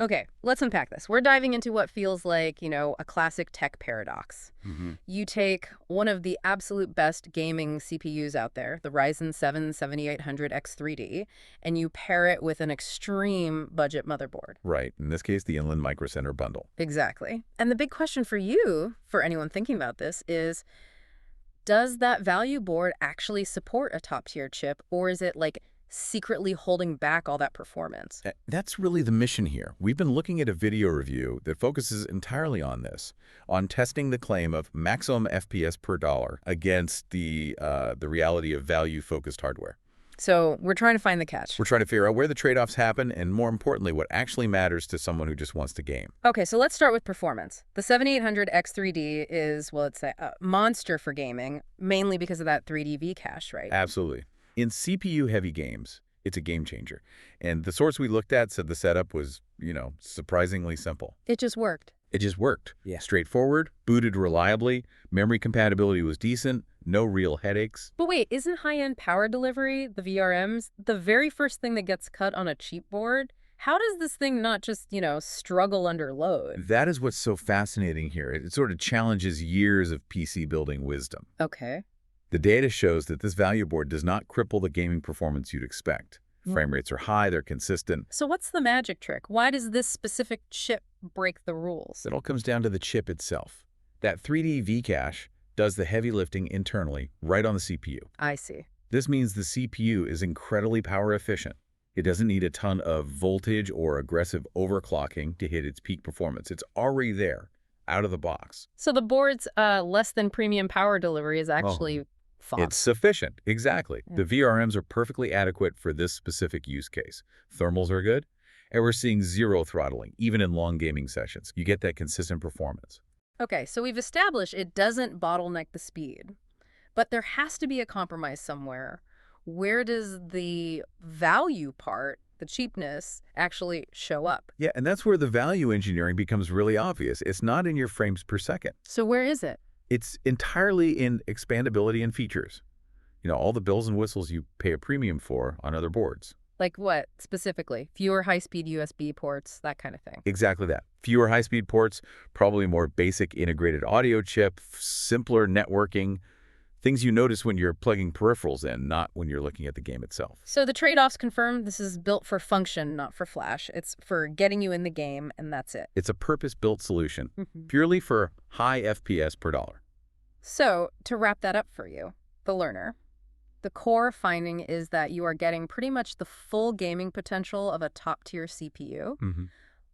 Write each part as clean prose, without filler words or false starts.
Okay, let's unpack this. We're diving into what feels like, a classic tech paradox. Hmm. You take one of the absolute best gaming CPUs out there, the Ryzen 7 7800X3D, and you pair it with an extreme budget motherboard. Right. In this case, the Inland Micro Center bundle. Exactly. And the big question for you, for anyone thinking about this, is does that value board actually support a top-tier chip, or is it like secretly holding back all that performance? That's really the mission here. We've been looking at a video review that focuses entirely on this, on testing the claim of maximum FPS per dollar against the reality of value-focused hardware. So we're trying to find the catch. We're trying to figure out where the trade-offs happen and, more importantly, what actually matters to someone who just wants to game. Okay, so let's start with performance. The 7800X3D is, well, it's a monster for gaming, mainly because of that 3D V cache, right? Absolutely. In CPU-heavy games, it's a game changer. And the source we looked at said the setup was, surprisingly simple. It just worked. It just worked. Yeah. Straightforward, booted reliably, memory compatibility was decent, no real headaches. But wait, isn't high-end power delivery, the VRMs, the very first thing that gets cut on a cheap board? How does this thing not just, struggle under load? That is what's so fascinating here. It sort of challenges years of PC building wisdom. Okay. The data shows that this value board does not cripple the gaming performance you'd expect. Mm. Frame rates are high, they're consistent. So what's the magic trick? Why does this specific chip break the rules? It all comes down to the chip itself. That 3D V cache does the heavy lifting internally, right on the CPU. I see. This means the CPU is incredibly power efficient. It doesn't need a ton of voltage or aggressive overclocking to hit its peak performance. It's already there, out of the box. So the board's less than premium power delivery is actually fine. It's sufficient, exactly. Yeah. The VRMs are perfectly adequate for this specific use case. Thermals are good, and we're seeing zero throttling, even in long gaming sessions. You get that consistent performance. Okay, so we've established it doesn't bottleneck the speed, but there has to be a compromise somewhere. Where does the value part, the cheapness, actually show up? Yeah, and that's where the value engineering becomes really obvious. It's not in your frames per second. So where is it? It's entirely in expandability and features. All the bells and whistles you pay a premium for on other boards. Like what, specifically? Fewer high-speed USB ports, that kind of thing. Exactly that. Fewer high-speed ports, probably more basic integrated audio chip, simpler networking, things you notice when you're plugging peripherals in, not when you're looking at the game itself. So the trade-offs confirmed this is built for function, not for flash. It's for getting you in the game, and that's it. It's a purpose-built solution, Mhm. purely for high FPS per dollar. So to wrap that up for you, the learner, the core finding is that you are getting pretty much the full gaming potential of a top-tier CPU, Mm-hmm.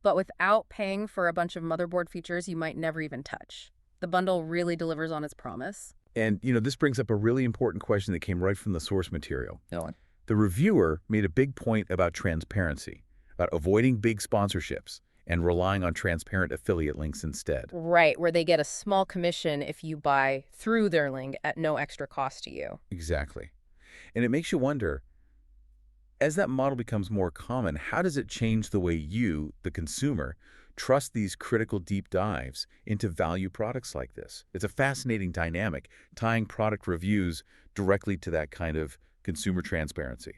but without paying for a bunch of motherboard features you might never even touch. The bundle really delivers on its promise. And, this brings up a really important question that came right from the source material. No. The reviewer made a big point about transparency, about avoiding big sponsorships and relying on transparent affiliate links instead. Right, where they get a small commission if you buy through their link at no extra cost to you. Exactly. And it makes you wonder, as that model becomes more common, how does it change the way you, the consumer, trust these critical deep dives into value products like this? It's a fascinating dynamic, tying product reviews directly to that kind of consumer transparency.